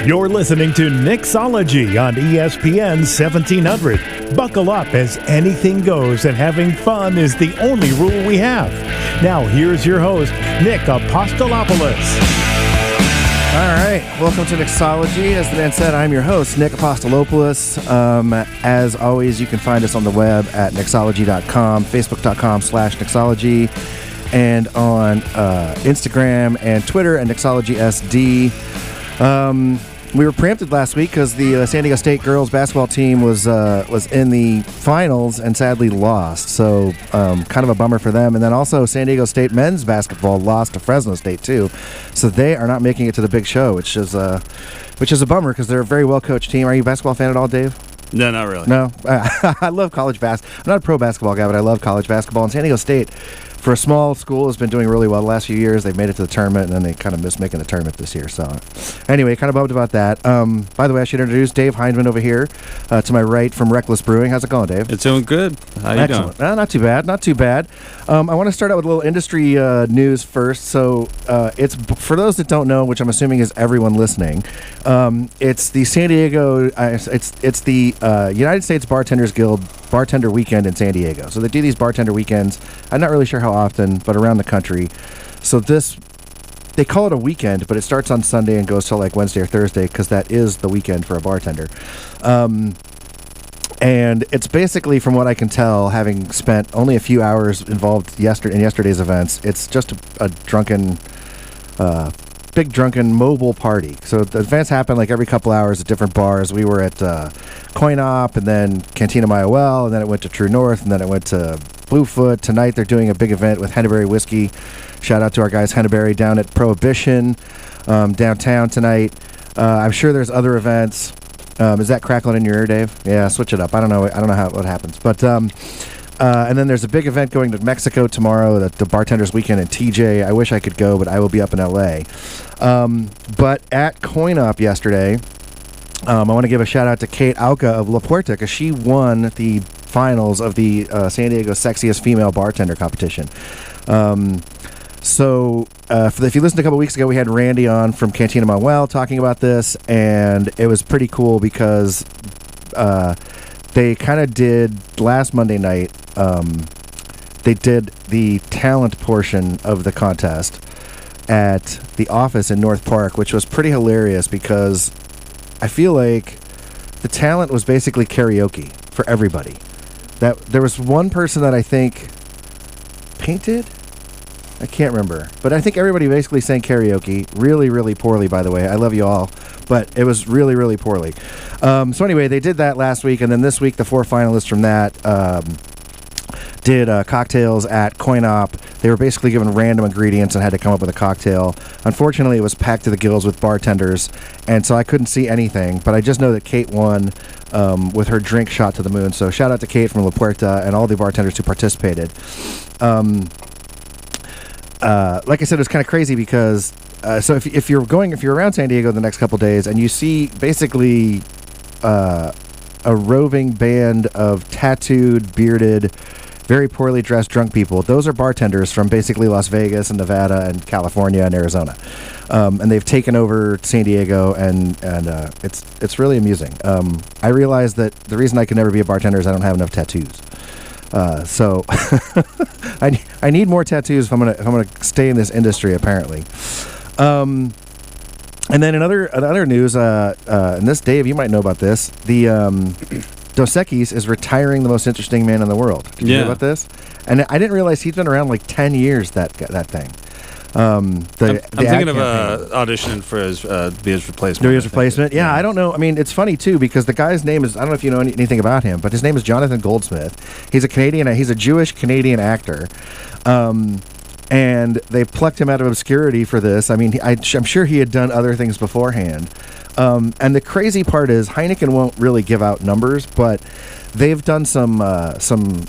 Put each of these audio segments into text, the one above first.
You're listening to Nicksology on ESPN 1700. Buckle up as anything goes and having fun is the only rule we have. Now here's your host, Nick Apostolopoulos. All right, welcome to Nicksology. As the man said, I'm your host, Nick Apostolopoulos. As always, you can find us on the web at Nicksology.com, Facebook.com/Nicksology, and on Instagram and Twitter at NicksologySD. We were preempted last week because the San Diego State girls basketball team was in the finals and sadly lost. So kind of a bummer for them. And then also San Diego State men's basketball lost to Fresno State too. So they are not making it to the big show, which is a bummer because they're a very well coached team. Are you a basketball fan at all, Dave? No, not really. No, I love college basketball. I'm not a pro basketball guy, but I love college basketball. And San Diego State, for a small school, has been doing really well the last few years. They've made it to the tournament, and then they kind of missed making the tournament this year. So, anyway, kind of bummed about that. By the way, I should introduce Dave Hyndman over here to my right from Reckless Brewing. How's it going, Dave? It's doing good. How you doing? Not too bad. Not too bad. I want to start out with a little industry news first. So, it's for those that don't know, which I'm assuming is everyone listening. It's the San Diego. It's the United States Bartenders Guild Bartender Weekend in San Diego. So they do these bartender weekends. I'm not really sure how often, but around the country. So they call it a weekend, but it starts on Sunday and goes till like Wednesday or Thursday because that is the weekend for a bartender. And it's basically, from what I can tell, having spent only a few hours involved in yesterday's events, it's just a drunken, big drunken mobile party. So the events happen like every couple hours at different bars. We were at Coin Op, and then Cantina Mayoel, and then it went to True North, and then it went to Bluefoot. Tonight they're doing a big event with Henneberry Whiskey. Shout out to our guys Henneberry down at Prohibition downtown tonight. I'm sure there's other events. Is that crackling in your ear, Dave? Yeah, switch it up. I don't know what happens. But and then there's a big event going to Mexico tomorrow, the Bartenders Weekend in TJ. I wish I could go, but I will be up in LA. But at Coin Op yesterday, I want to give a shout out to Kate Auca of La Puerta because she won the finals of the San Diego Sexiest Female Bartender competition. So if you listened a couple weeks ago, we had Randy on from Cantina Manuel talking about this, and it was pretty cool because they kind of did last Monday night. They did the talent portion of the contest at the office in North Park, which was pretty hilarious because I feel like the talent was basically karaoke for everybody. That there was one person that I think painted. I can't remember, but I think everybody basically sang karaoke really, really poorly, by the way. I love you all, but it was really, really poorly. So anyway, they did that last week, and then this week, the 4 finalists from that did cocktails at Coin Op. They were basically given random ingredients and had to come up with a cocktail. Unfortunately, it was packed to the gills with bartenders, and so I couldn't see anything, but I just know that Kate won with her drink shot to the moon. So shout out to Kate from La Puerta and all the bartenders who participated. Like I said, it was kind of crazy because so if you're around San Diego the next couple days and you see basically a roving band of tattooed, bearded, very poorly dressed drunk people, those are bartenders from basically Las Vegas and Nevada and California and Arizona, and they've taken over San Diego, and it's really amusing. I realized that the reason I can never be a bartender is I don't have enough tattoos. So I need more tattoos if I'm gonna stay in this industry, apparently. And then in other news, and this, Dave, you might know about this. The Dos Equis is retiring the most interesting man in the world. Did you hear about this? And I didn't realize he's been around like 10 years. That thing. I'm thinking of auditioning for be his replacement. His replacement? Yeah, I don't know. I mean, it's funny, too, because the guy's name is, I don't know if you know anything about him, but his name is Jonathan Goldsmith. He's a Jewish-Canadian actor. And they plucked him out of obscurity for this. I mean, I'm sure he had done other things beforehand. And the crazy part is Heineken won't really give out numbers, but they've done some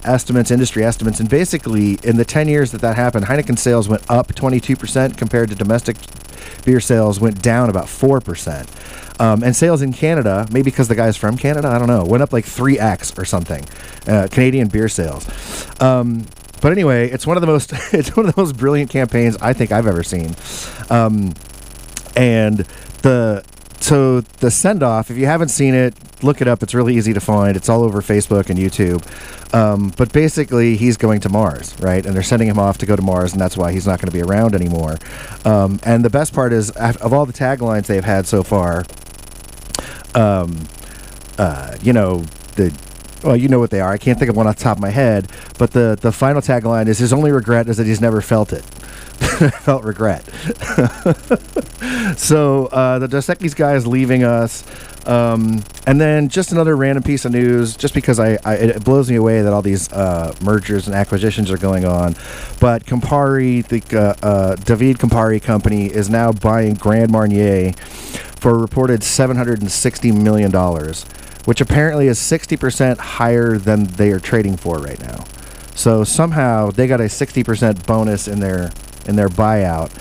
estimates, industry estimates, and basically in the 10 years that happened, Heineken sales went up 22% compared to domestic beer sales went down about 4%. And sales in Canada, maybe because the guy's from Canada, I don't know, went up like 3x or something. Canadian beer sales. But anyway, it's one of the most brilliant campaigns I think I've ever seen. And so the send-off, if you haven't seen it, look it up. It's really easy to find. It's all over Facebook and YouTube. But basically, he's going to Mars, right? And they're sending him off to go to Mars, and that's why he's not going to be around anymore. And the best part is, of all the taglines they've had so far, you know what they are. I can't think of one off the top of my head, but the final tagline is, his only regret is that he's never felt it. Felt regret. So the Dos Equis guy is leaving us. And then just another random piece of news, just because it blows me away that all these mergers and acquisitions are going on. But Campari, the David Campari company, is now buying Grand Marnier for a reported $760 million, which apparently is 60% higher than they are trading for right now. So somehow they got a 60% bonus in their buyout,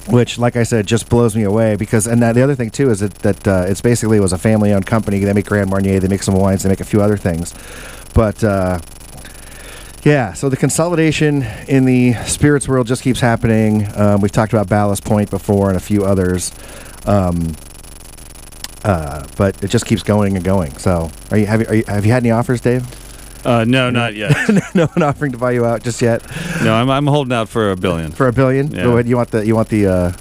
which, like I said, just blows me away. Because, and the other thing too is that it's basically was a family-owned company. They make Grand Marnier, they make some wines, they make a few other things, but yeah. So the consolidation in the spirits world just keeps happening. We've talked about Ballast Point before and a few others. But it just keeps going and going. So, have you had any offers, Dave? No, not yet. No one offering to buy you out just yet. No, I'm holding out for $1 billion. For $1 billion? Yeah. You want the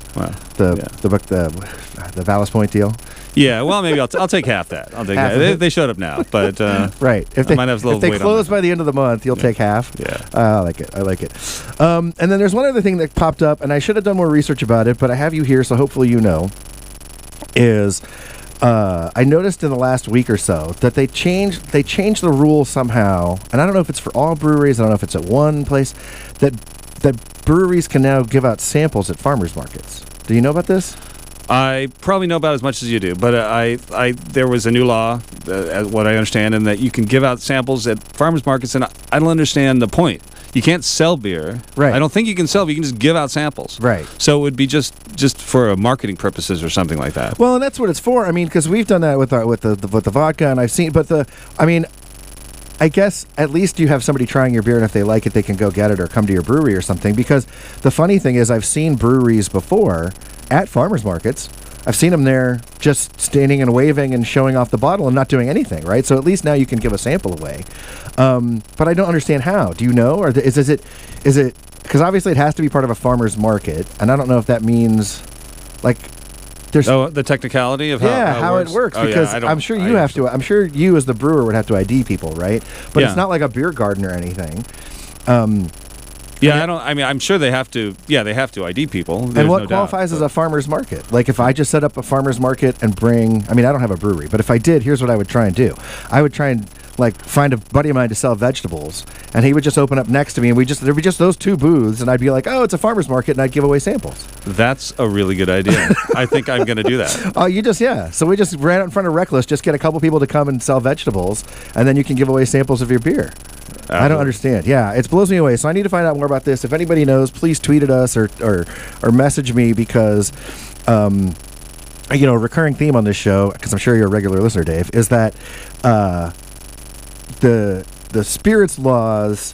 Ballast Point deal? Yeah. Well, maybe I'll take half that. I'll take that. They showed up now, but right. If they close by the end of the month, you'll take half. Yeah. I like it. And then there's one other thing that popped up, and I should have done more research about it, but I have you here, so hopefully you know. Is I noticed in the last week or so that they changed the rule somehow, and I don't know if it's for all breweries, I don't know if it's at one place, that breweries can now give out samples at farmers markets. Do you know about this? I probably know about as much as you do, but there was a new law, what I understand, and that you can give out samples at farmers markets, and I don't understand the point. You can't sell beer. Right. I don't think you can sell, but you can just give out samples. Right. So it would be just for marketing purposes or something like that. Well, and that's what it's for. I mean, because we've done that with the vodka, and I've seen, I guess at least you have somebody trying your beer, and if they like it, they can go get it or come to your brewery or something. Because the funny thing is, I've seen breweries before at farmers markets. I've seen them there just standing and waving and showing off the bottle and not doing anything, right? So at least now you can give a sample away. But I don't understand how. Do you know? Or is it because obviously it has to be part of a farmer's market, and I don't know if that means like there's the technicality of how it works. Because I'm sure you have to. I'm sure you as the brewer would have to ID people, right? But it's not like a beer garden or anything. I'm sure they have to. Yeah, they have to ID people. There's and what no qualifies doubt, as a farmer's market? Like if I just set up a farmer's market and bring, I don't have a brewery, but if I did, here's what I would try and do. I would try and find a buddy of mine to sell vegetables, and he would just open up next to me, and there'd be just those two booths, and I'd be like, oh, it's a farmer's market, and I'd give away samples. That's a really good idea. I think I'm going to do that. Oh, so we just ran out in front of Reckless, just get a couple people to come and sell vegetables, and then you can give away samples of your beer. I don't understand. Yeah, it blows me away. So I need to find out more about this. If anybody knows, please tweet at us or message me, because a recurring theme on this show, because I'm sure you're a regular listener, Dave, is that the spirits laws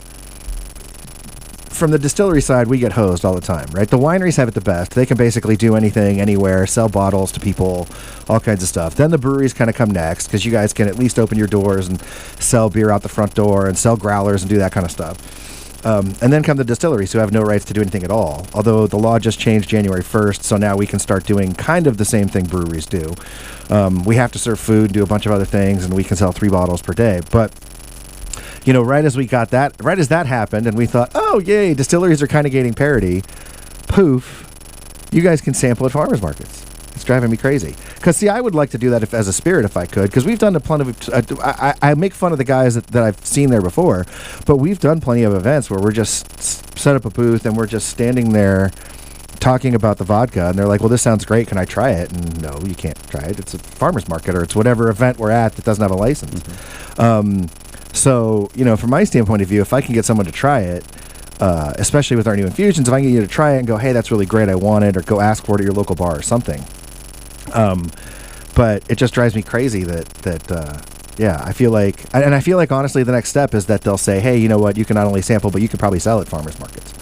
from the distillery side, we get hosed all the time, right? The wineries have it the best. They can basically do anything, anywhere, sell bottles to people, all kinds of stuff. Then the breweries kind of come next, because you guys can at least open your doors and sell beer out the front door and sell growlers and do that kind of stuff. And then come the distilleries, who have no rights to do anything at all. Although the law just changed January 1st, so now we can start doing kind of the same thing breweries do. We have to serve food, do a bunch of other things, and we can sell 3 bottles per day. But right as that happened, and we thought, oh, yay, distilleries are kind of gaining parity, poof, you guys can sample at farmers markets. It's driving me crazy. Because, see, I would like to do that as a spirit if I could, because we've done plenty of... I make fun of the guys that I've seen there before, but we've done plenty of events where we're just set up a booth, and we're just standing there talking about the vodka, and they're like, well, this sounds great, can I try it? And no, you can't try it. It's a farmer's market, or it's whatever event we're at that doesn't have a license. Mm-hmm. So, from my standpoint of view, if I can get someone to try it, especially with our new infusions, if I can get you to try it and go, hey, that's really great, I want it, or go ask for it at your local bar or something. But it just drives me crazy that I feel like, honestly, the next step is that they'll say, hey, you know what, you can not only sample, but you can probably sell at farmers markets,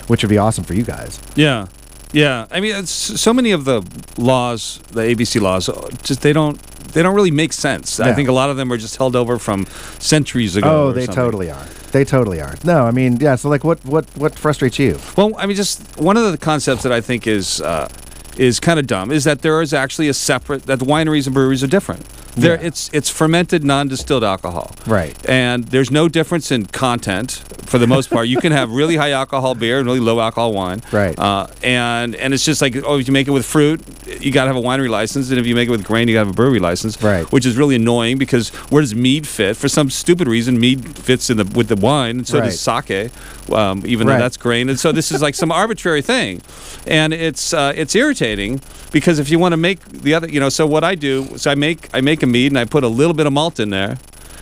which would be awesome for you guys. Yeah. Yeah, I mean, so many of the laws, the ABC laws, just they don't really make sense. No. I think a lot of them are just held over from centuries ago. Oh, they totally are. They totally are. No, I mean, yeah. So, like, what frustrates you? Well, I mean, just one of the concepts that I think is kind of dumb is that there is actually a separate that the wineries and breweries are different. Yeah. It's fermented, non-distilled alcohol. Right. And there's no difference in content for the most part. You can have really high alcohol beer and really low alcohol wine. Right. And it's just like, if you make it with fruit, you got to have a winery license. And if you make it with grain, you got to have a brewery license. Right. Which is really annoying because where does mead fit? For some stupid reason, mead fits with the wine, and so does sake, even though that's grain. And so this is like some arbitrary thing. And it's irritating because if you want to make the other, so what I do is I make a mead and I put a little bit of malt in there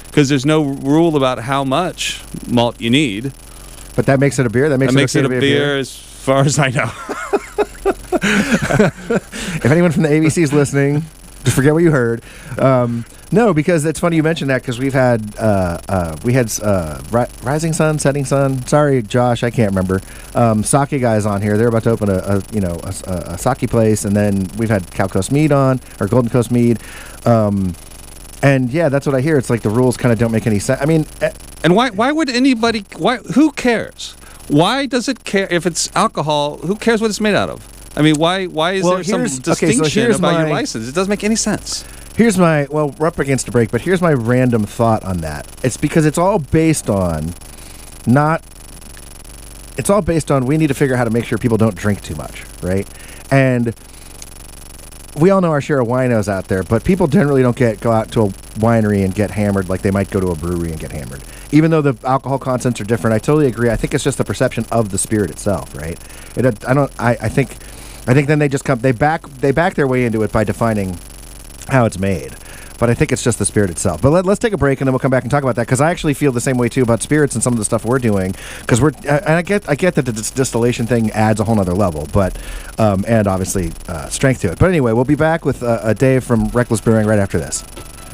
because there's no rule about how much malt you need. But that makes it a beer? That makes it a beer as far as I know. If anyone from the ABC is listening, just forget what you heard. No, because it's funny you mentioned that because we had Rising Sun, Setting Sun. Sorry, Josh, I can't remember. Sake guys on here. They're about to open a sake place, and then we've had Cow Coast Mead on, or Golden Coast Mead. And yeah, that's what I hear. It's like the rules kind of don't make any sense. I mean, and why would anybody? Who cares? Why does it care if it's alcohol? Who cares what it's made out of? I mean, why is there some distinction about your license? It doesn't make any sense. We're up against a break, but here's my random thought on that. It's because it's all based on we need to figure out how to make sure people don't drink too much, right? And we all know our share of winos out there, but people generally don't go out to a winery and get hammered like they might go to a brewery and get hammered. Even though the alcohol contents are different, I totally agree. I think it's just the perception of the spirit itself, right? I think then they back their way into it by defining how it's made. But I think it's just the spirit itself. But let's take a break, and then we'll come back and talk about that, because I actually feel the same way, too, about spirits and some of the stuff we're doing. Because I get that the distillation thing adds a whole other level, but and obviously strength to it. But anyway, we'll be back with Dave from Reckless Brewing right after this.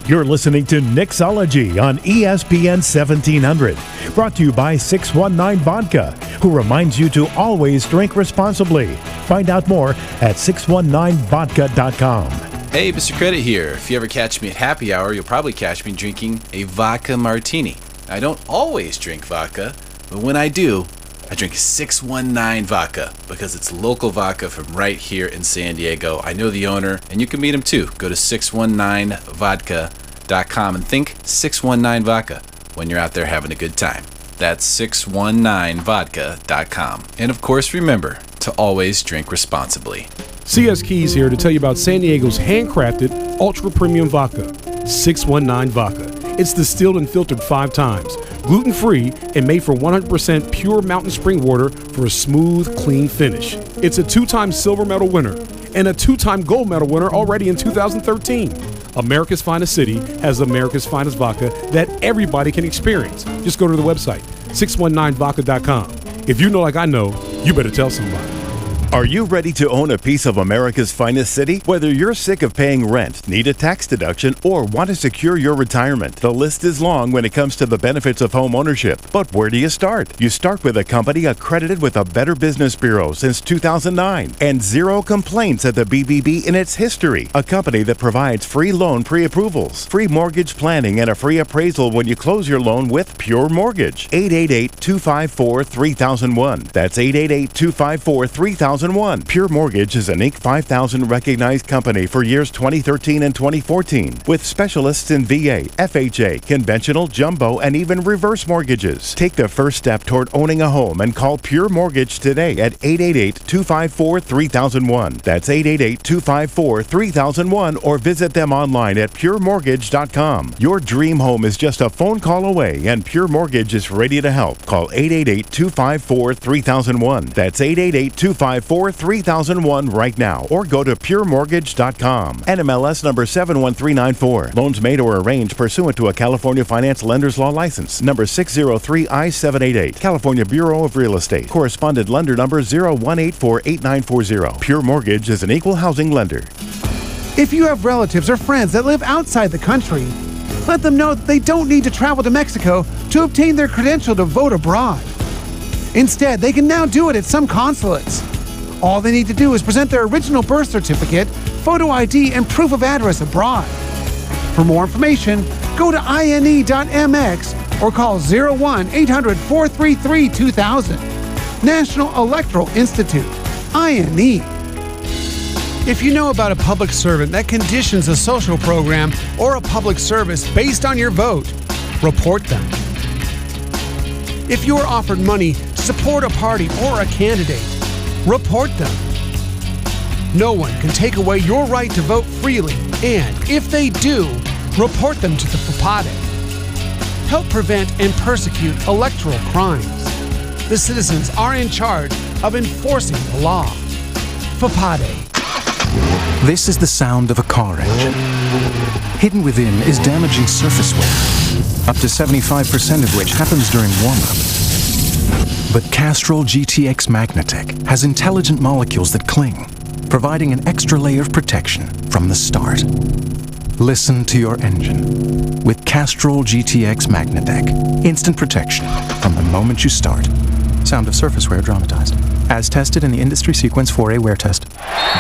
You're listening to Nicksology on ESPN 1700, brought to you by 619 Vodka, who reminds you to always drink responsibly. Find out more at 619vodka.com. Hey, Mr. Credit here. If you ever catch me at happy hour, you'll probably catch me drinking a vodka martini. I don't always drink vodka, but when I do, I drink 619 Vodka because it's local vodka from right here in San Diego. I know the owner, and you can meet him too. Go to 619vodka.com and think 619 Vodka when you're out there having a good time. That's 619vodka.com. And of course, remember to always drink responsibly. CS Keys here to tell you about San Diego's handcrafted ultra premium vodka, 619 Vodka. It's distilled and filtered 5 times, gluten-free, and made from 100% pure mountain spring water for a smooth, clean finish. It's a 2-time silver medal winner and a 2-time gold medal winner already in 2013. America's Finest City has America's Finest Vodka that everybody can experience. Just go to the website, 619vodka.com. If you know like I know, you better tell somebody. Are you ready to own a piece of America's finest city? Whether you're sick of paying rent, need a tax deduction, or want to secure your retirement, the list is long when it comes to the benefits of home ownership. But where do you start? You start with a company accredited with a Better Business Bureau since 2009 and 0 complaints at the BBB in its history. A company that provides free loan pre-approvals, free mortgage planning, and a free appraisal when you close your loan with Pure Mortgage. 888-254-3001. That's 888-254-3001. Pure Mortgage is an Inc. 5000 recognized company for years 2013 and 2014 with specialists in VA, FHA, conventional, jumbo, and even reverse mortgages. Take the first step toward owning a home and call Pure Mortgage today at 888-254-3001. That's 888-254-3001 or visit them online at puremortgage.com. Your dream home is just a phone call away and Pure Mortgage is ready to help. Call 888-254-3001. That's 888-254-3001 right now or go to puremortgage.com. NMLS number 71394. Loans made or arranged pursuant to a California Finance Lender's Law license. Number 603I788. California Bureau of Real Estate. Correspondent lender number 01848940. Pure Mortgage is an equal housing lender. If you have relatives or friends that live outside the country, let them know that they don't need to travel to Mexico to obtain their credential to vote abroad. Instead, they can now do it at some consulates. All they need to do is present their original birth certificate, photo ID, and proof of address abroad. For more information, go to ine.mx or call 01-800-433-2000. National Electoral Institute, INE. If you know about a public servant that conditions a social program or a public service based on your vote, report them. If you are offered money to support a party or a candidate, report them. No one can take away your right to vote freely, and if they do, report them to the FPADE. Help prevent and persecute electoral crimes. The citizens are in charge of enforcing the law. FPADE. This is the sound of a car engine. Hidden within is damaging surface wear, up to 75% of which happens during warm-up. But Castrol GTX Magnatec has intelligent molecules that cling, providing an extra layer of protection from the start. Listen to your engine. With Castrol GTX Magnatec, instant protection from the moment you start. Sound of surface wear dramatized. As tested in the Industry Sequence 4A wear test.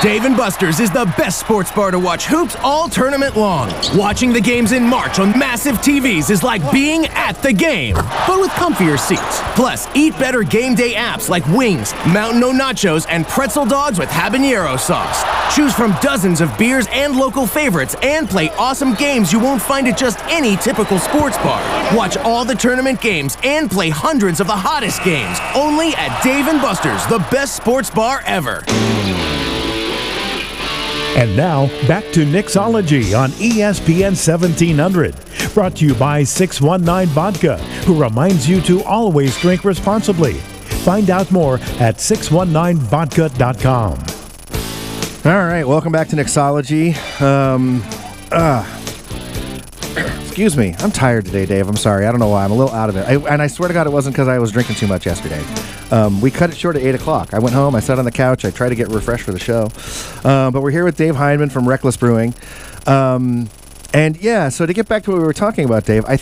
Dave & Buster's is the best sports bar to watch hoops all tournament long. Watching the games in March on massive TVs is like being at the game, but with comfier seats. Plus, eat better game day apps like wings, Mountain O Nachos, and pretzel dogs with habanero sauce. Choose from dozens of beers and local favorites and play awesome games you won't find at just any typical sports bar. Watch all the tournament games and play hundreds of the hottest games only at Dave & Buster's, the best sports bar ever. And now, back to Nicksology on ESPN 1700. Brought to you by 619 Vodka, who reminds you to always drink responsibly. Find out more at 619vodka.com. All right, welcome back to Nicksology. Excuse me. I'm tired today, Dave. I'm sorry. I don't know why. I'm a little out of it. And I swear to God, it wasn't because I was drinking too much yesterday. We cut it short at 8 o'clock. I went home. I sat on the couch. I tried to get refreshed for the show. But we're here with Dave Hyndman from Reckless Brewing. And yeah, so to get back to what we were talking about, Dave, I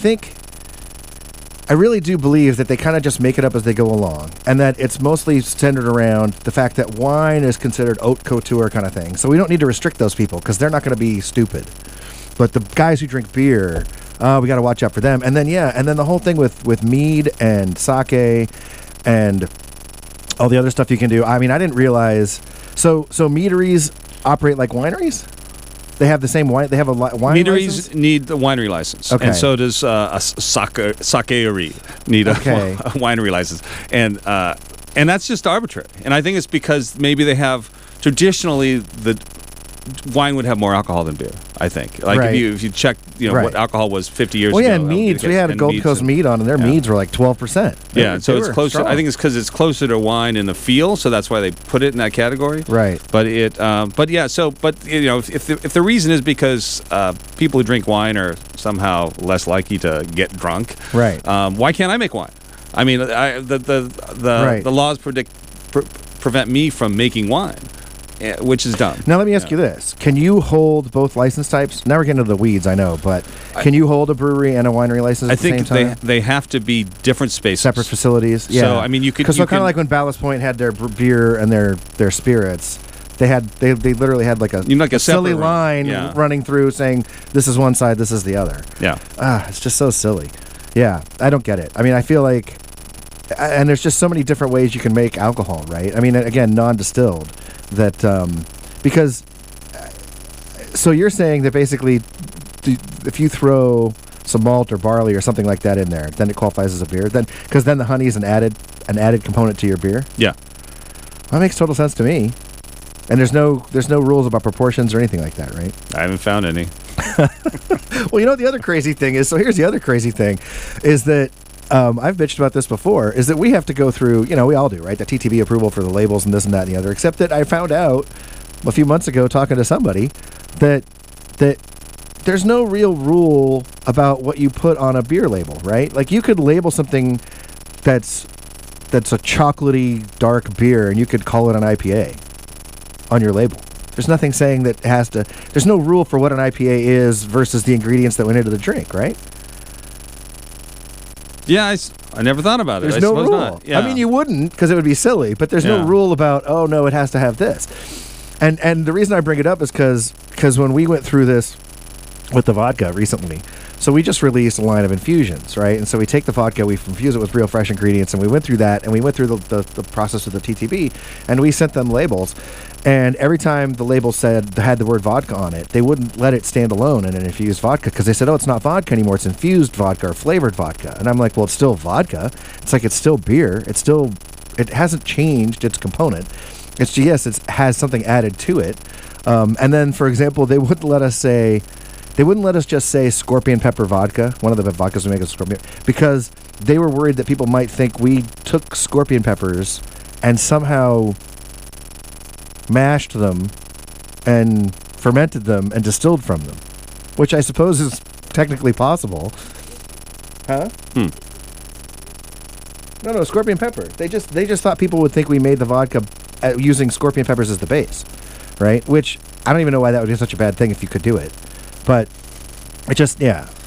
really do believe that they kind of just make it up as they go along. And that it's mostly centered around the fact that wine is considered haute couture kind of thing. So we don't need to restrict those people because they're not going to be stupid. But the guys who drink beer, we got to watch out for them. And then, and then the whole thing with mead and sake and all the other stuff you can do. I mean, I didn't realize. So meaderies operate like wineries? They have the same wine. They have a wine Meaderies license? need the winery license, okay. And so does a sakery need a winery license, and that's just arbitrary. And I think it's because maybe they have traditionally the wine would have more alcohol than beer. I think, like right. if you check, what alcohol was 50 years ago. Well, yeah, and meads. We had a Gold Coast mead on, and their meads were like 12%. Yeah, so it's closer. Strong. I think it's because it's closer to wine in the feel, so that's why they put it in that category. Right. But if the reason is because people who drink wine are somehow less likely to get drunk. Right. Why can't I make wine? I mean, the laws prevent me from making wine. Which is dumb. Now let me ask you this: can you hold both license types? Now we're getting into the weeds, I know, but can you hold a brewery and a winery license at the same time? I think they have to be different spaces, separate facilities. Yeah. So I mean, you could because kind of like when Ballast Point had their beer and their spirits, they literally had like a silly line running through saying this is one side, this is the other. Yeah. It's just so silly. Yeah, I don't get it. I mean, I feel like, and there's just so many different ways you can make alcohol, right? I mean, again, non-distilled. That because so you're saying that basically if you throw some malt or barley or something like that in there, then it qualifies as a beer. Then because then the honey is an added component to your beer. Yeah, that makes total sense to me. And there's no rules about proportions or anything like that, right? I haven't found any. Well, the other crazy thing is. So here's the other crazy thing, is that. I've bitched about this before, is that we have to go through, we all do, right? The TTB approval for the labels and this and that and the other, except that I found out a few months ago talking to somebody that there's no real rule about what you put on a beer label, right? Like you could label something that's a chocolatey dark beer and you could call it an IPA on your label. There's nothing saying that there's no rule for what an IPA is versus the ingredients that went into the drink, right? Yeah, I never thought about it. There's no rule. Not. Yeah. I mean, you wouldn't because it would be silly, but there's no rule about, oh, no, it has to have this. And the reason I bring it up is because when we went through this with the vodka recently, so we just released a line of infusions, right? And so we take the vodka, we infuse it with real fresh ingredients, and we went through that, and we went through the process with the TTB, and we sent them labels. And every time the label had the word vodka on it, they wouldn't let it stand alone in an infused vodka because they said, oh, it's not vodka anymore, it's infused vodka or flavored vodka. And I'm like, well, it's still vodka. It's like it's still beer. It hasn't changed its component. It's yes, it has something added to it. And then, for example, they wouldn't let us just say scorpion pepper vodka. One of the vodkas we make is scorpion, because they were worried that people might think we took scorpion peppers and somehow mashed them and fermented them and distilled from them, which I suppose is technically possible. Huh? No, scorpion pepper. They just thought people would think we made the vodka using scorpion peppers as the base, right? Which I don't even know why that would be such a bad thing if you could do it. But it just,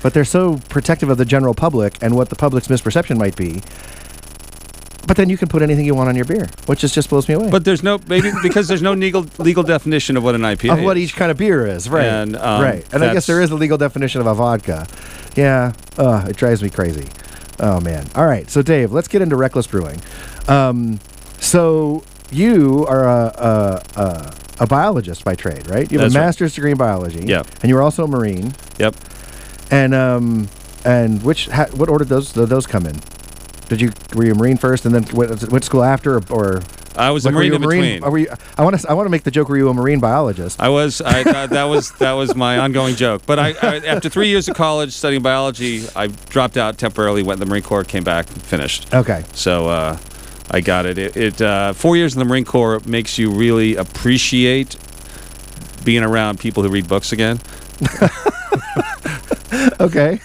but they're so protective of the general public and what the public's misperception might be. But then you can put anything you want on your beer, which just blows me away. But there's no, maybe because there's no legal definition of what an IPA is. Of what each kind of beer is, right. And, right. And I guess there is a legal definition of a vodka. Yeah, it drives me crazy. Oh, man. All right, so Dave, let's get into reckless brewing. So you are a biologist by trade, right? You have a master's degree in biology. Yeah. And you were also a Marine. Yep. And what order did those come in? Were you a Marine first and then went to school after, or I was a Marine in between? I want to make the joke. Were you a marine biologist? I was. That was my ongoing joke. But I after 3 years of college studying biology, I dropped out temporarily. Went in the Marine Corps, came back, finished. Okay. So I got it. 4 years in the Marine Corps makes you really appreciate being around people who read books again. Okay.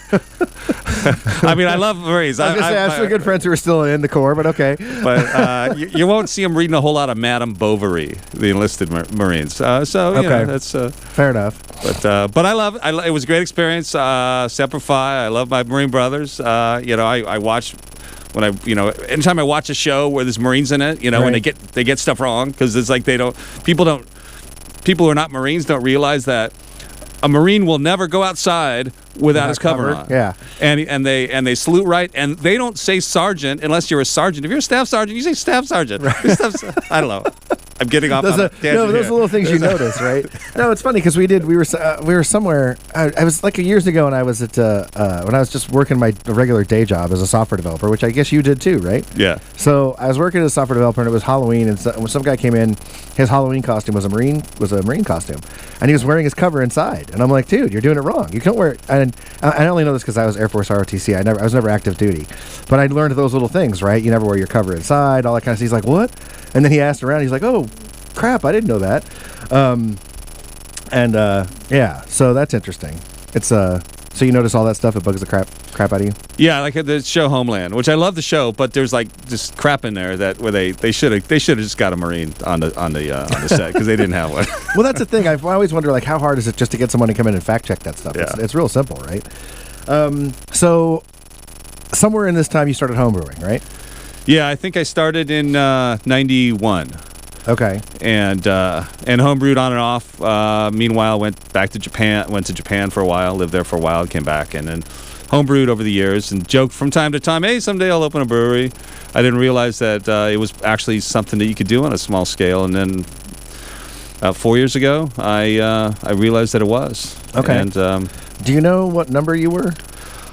I mean, I love Marines. I have some good friends who are still in the Corps, but okay. But you won't see them reading a whole lot of Madame Bovary, the enlisted Marines. Okay. That's fair enough. But I love it. It was a great experience. Semper Fi. I love my Marine brothers. I watch when anytime I watch a show where there's Marines in it, when they get stuff wrong, because it's like people who are not Marines don't realize that a Marine will never go outside without his cover on. Yeah. And they salute right, and they don't say sergeant unless you're a sergeant. If you're a staff sergeant, you say staff sergeant. Right. I don't know. I'm getting off on a tangent. No, those are little things you notice, right? No, it's funny because we were somewhere. I was like years ago, and I was at when I was just working my regular day job as a software developer, which I guess you did too, right? Yeah. So I was working as a software developer, and it was Halloween, and some guy came in. His Halloween costume was a Marine costume, and he was wearing his cover inside. And I'm like, dude, you're doing it wrong. You can't wear it. And I only know this because I was Air Force ROTC. I was never active duty, but I learned those little things, right? You never wear your cover inside, all that kind of stuff. He's like, what? And then he asked around. He's like, oh, crap, I didn't know that. So that's interesting. It's so you notice all that stuff. It bugs the crap out of you. Yeah, like the show Homeland, which I love the show, but there's like just crap in there where they should have just got a Marine on the set because they didn't have one. Well, that's the thing. I always wonder, like, how hard is it just to get someone to come in and fact check that stuff? Yeah. It's real simple, right? So somewhere in this time you started homebrewing, right? Yeah, I think I started in 91. Okay. And homebrewed on and off. Meanwhile, went to Japan for a while, lived there for a while, came back, and then homebrewed over the years and joked from time to time, hey, someday I'll open a brewery. I didn't realize that it was actually something that you could do on a small scale. And then 4 years ago, I realized that it was. Okay. And do you know what number you were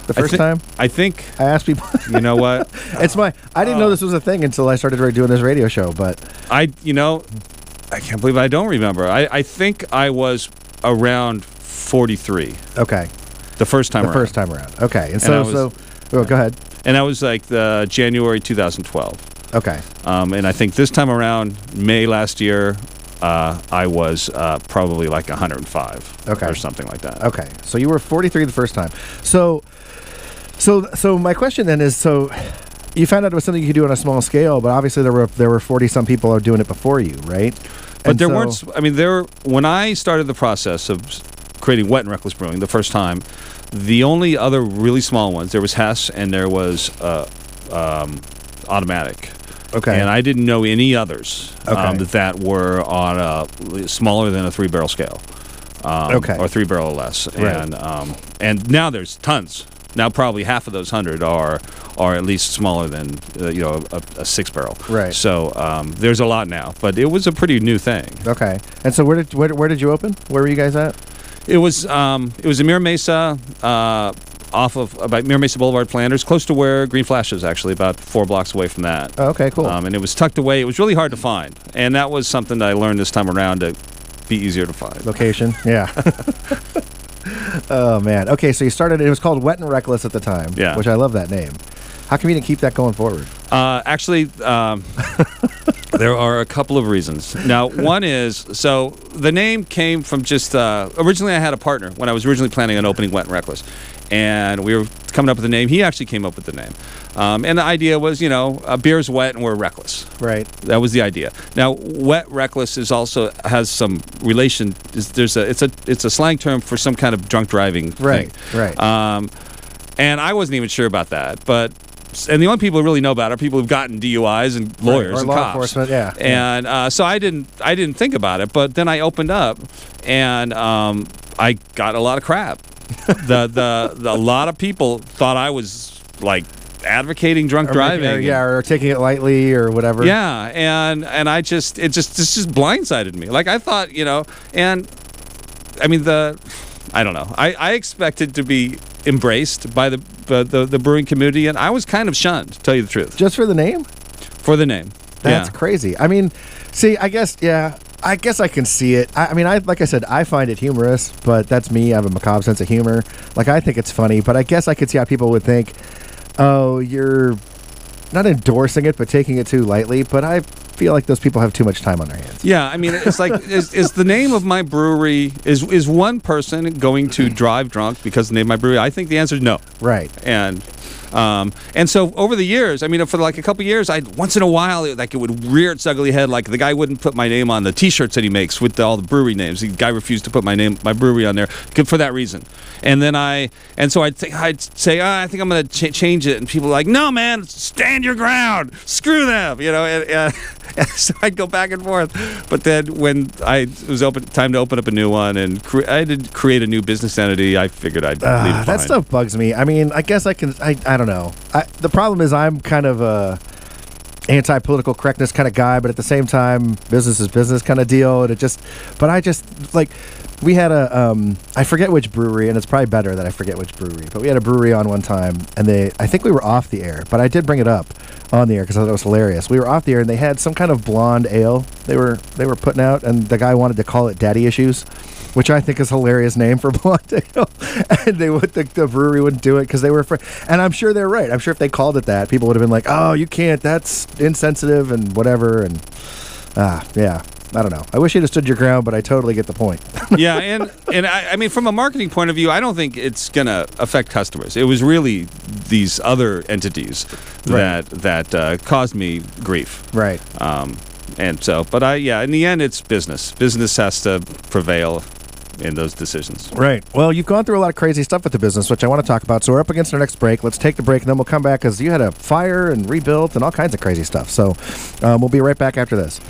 the first time? I think I asked people. You know what? I didn't know this was a thing until I started doing this radio show. But I can't believe I don't remember. I think I was around 43. Okay. The first time around. Okay. And go ahead. And that was like January 2012. Okay. And I think this time around, May last year, I was probably like 105. Okay. Or something like that. Okay. So you were 43 the first time. So my question then is, so you found out it was something you could do on a small scale, but obviously there were 40-some people who are doing it before you, right? But there weren't. I mean, when I started the process of creating Wet and Reckless Brewing the first time, the only other really small ones, there was Hess and there was Automatic. Okay. And I didn't know any others Okay. that were on a smaller than a 3-barrel scale. Okay. Or 3-barrel or less. Right. And now there's tons. Now probably half of those 100 are at least smaller than a 6-barrel. Right. So there's a lot now, but it was a pretty new thing. Okay. And so where did you open? Where were you guys at? It was in Mira Mesa, off of about Mira Mesa Boulevard, Flanders, close to where Green Flash is, actually, about 4 blocks away from that. Oh, okay, cool. And it was tucked away. It was really hard to find, and that was something that I learned this time around to be easier to find. Location, yeah. Oh man. Okay, so you started. It was called Wet and Reckless at the time. Yeah. Which I love that name. How come you didn't keep that going forward? Actually, there are a couple of reasons. Now, one is, so the name came from just, originally I had a partner when I was originally planning on opening Wet and Reckless. And we were coming up with the name. He actually came up with the name. And the idea was, beer's wet and we're reckless. Right. That was the idea. Now, wet reckless is also has some relation. It's a slang term for some kind of drunk driving thing. Right. And I wasn't even sure about that, and the only people who really know about it are people who've gotten DUIs and lawyers or and law cops. enforcement, yeah. And so I didn't think about it, but then I opened up, and I got a lot of crap. A lot of people thought I was like advocating drunk driving, or taking it lightly or whatever. Yeah, and it just blindsided me. Like I thought, and I mean I don't know. I expected to be embraced by the brewing community, and I was kind of shunned, to tell you the truth. Just for the name? For the name. That's crazy. I mean, see, I guess I can see it. I mean, like I said, I find it humorous, but that's me. I have a macabre sense of humor. Like, I think it's funny, but I guess I could see how people would think, oh, you're not endorsing it, but taking it too lightly. But I feel like those people have too much time on their hands. Yeah, I mean, it's like, is the name of my brewery, is one person going to drive drunk because of the name of my brewery? I think the answer is no. Right. And so over the years, I mean, for like a couple years, once in a while, it would rear its ugly head. Like the guy wouldn't put my name on the T-shirts that he makes with all the brewery names. The guy refused to put my brewery on there for that reason. And then I'd say, I think I'm going to change it. And people are like, no, man, stand your ground. Screw them, And so I'd go back and forth. But then when it was time to open up a new one and I did create a new business entity, I figured I'd leave it behind. That stuff bugs me. I mean, I guess I don't know. The problem is I'm kind of a anti-political correctness kind of guy, but at the same time, business is business kind of deal. And we had I forget which brewery, and it's probably better that I forget which brewery, but we had a brewery on one time, and I think we were off the air, but I did bring it up on the air because I thought it was hilarious. We were off the air, and they had some kind of blonde ale they were putting out, and the guy wanted to call it Daddy Issues, which I think is a hilarious name for blonde ale. And the brewery wouldn't do it because they were afraid. And I'm sure they're right. I'm sure if they called it that, people would have been like, oh, you can't, that's insensitive and whatever. And yeah, I don't know. I wish you'd have stood your ground, but I totally get the point. Yeah, and I mean, from a marketing point of view, I don't think it's going to affect customers. It was really these other entities that caused me grief. Right. And so, but in the end, it's business. Business has to prevail in those decisions. Right. Well, you've gone through a lot of crazy stuff with the business, which I want to talk about. So we're up against our next break. Let's take the break, and then we'll come back because you had a fire and rebuilt and all kinds of crazy stuff. So we'll be right back after this.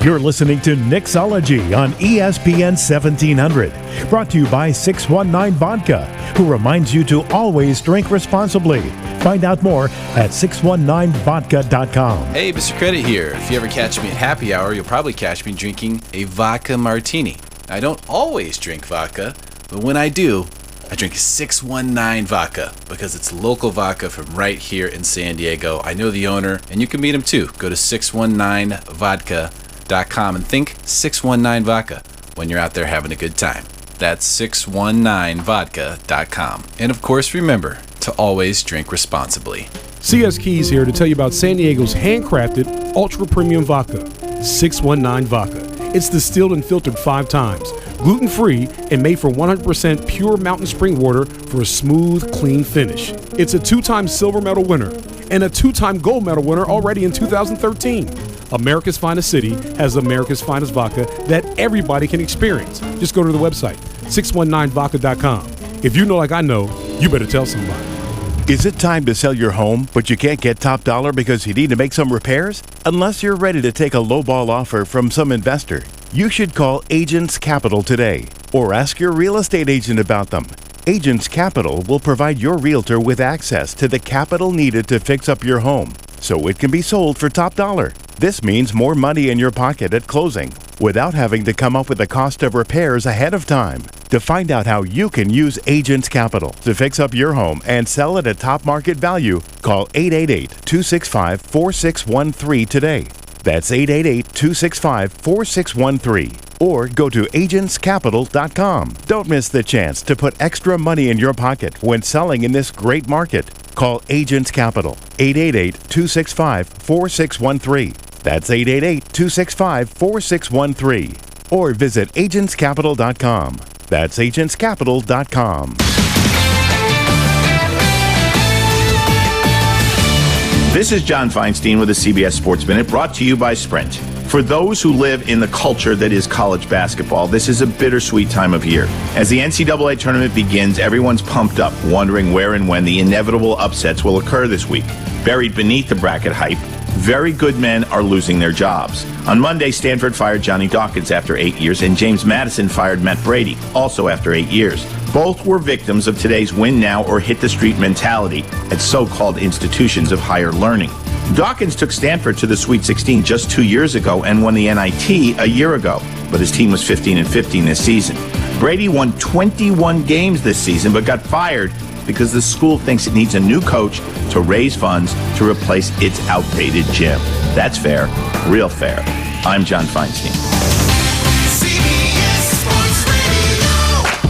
You're listening to Nicksology on ESPN 1700. Brought to you by 619 Vodka, who reminds you to always drink responsibly. Find out more at 619vodka.com. Hey, Mr. Credit here. If you ever catch me at happy hour, you'll probably catch me drinking a vodka martini. I don't always drink vodka, but when I do, I drink 619 vodka because it's local vodka from right here in San Diego. I know the owner, and you can meet him too. Go to 619vodka.com and think 619 Vodka when you're out there having a good time. That's 619vodka.com. And of course, remember to always drink responsibly. CS Keys here to tell you about San Diego's handcrafted ultra premium vodka, 619 Vodka. It's distilled and filtered 5 times, gluten-free, and made from 100% pure mountain spring water for a smooth, clean finish. It's a 2-time silver medal winner and a 2-time gold medal winner already in 2013. America's finest city has America's finest vodka that everybody can experience. Just go to the website, 619vodka.com. If you know like I know, you better tell somebody. Is it time to sell your home, but you can't get top dollar because you need to make some repairs? Unless you're ready to take a lowball offer from some investor, you should call Agents Capital today or ask your real estate agent about them. Agents Capital will provide your realtor with access to the capital needed to fix up your home so it can be sold for top dollar. This means more money in your pocket at closing without having to come up with the cost of repairs ahead of time. To find out how you can use Agents Capital to fix up your home and sell it at top market value, call 888-265-4613 today. That's 888-265-4613. Or go to agentscapital.com. Don't miss the chance to put extra money in your pocket when selling in this great market. Call Agents Capital, 888-265-4613. That's 888-265-4613. Or visit agentscapital.com. That's agentscapital.com. This is John Feinstein with the CBS Sports Minute, brought to you by Sprint. For those who live in the culture that is college basketball, this is a bittersweet time of year. As the NCAA tournament begins, everyone's pumped up, wondering where and when the inevitable upsets will occur this week. Buried beneath the bracket hype, very good men are losing their jobs. On Monday, Stanford fired Johnny Dawkins after 8 years, and James Madison fired Matt Brady, also after 8 years. Both were victims of today's win now or hit the street mentality at so-called institutions of higher learning. Dawkins took Stanford to the Sweet 16 just 2 years ago and won the NIT a year ago, but his team was 15-15 this season. Brady won 21 games this season, but got fired because the school thinks it needs a new coach to raise funds to replace its outdated gym. That's fair, real fair. I'm John Feinstein.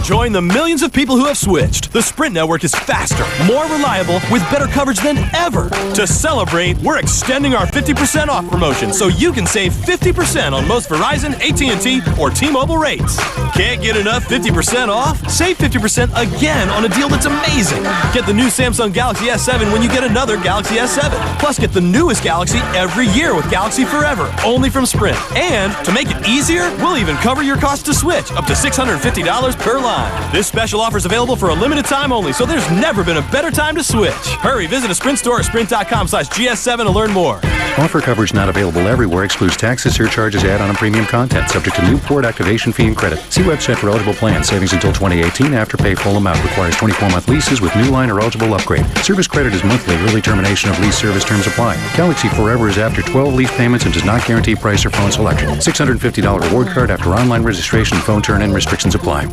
Join the millions of people who have switched. The Sprint network is faster, more reliable, with better coverage than ever. To celebrate, we're extending our 50% off promotion so you can save 50% on most Verizon, AT&T, or T-Mobile rates. Can't get enough 50% off? Save 50% again on a deal that's amazing. Get the new Samsung Galaxy S7 when you get another Galaxy S7. Plus, get the newest Galaxy every year with Galaxy Forever, only from Sprint. And to make it easier, we'll even cover your cost to switch, up to $650 per line. This special offer is available for a limited time only, so there's never been a better time to switch. Hurry, visit a Sprint store or sprint.com/GS7 to learn more. Offer coverage not available everywhere, excludes taxes, surcharges, add-on and premium content, subject to new port activation fee and credit. See website for eligible plans. Savings until 2018. After pay full amount. Requires 24-month leases with new line or eligible upgrade. Service credit is monthly. Early termination of lease service terms apply. Galaxy Forever is after 12 lease payments and does not guarantee price or phone selection. $650 reward card after online registration. Phone turn-in restrictions apply.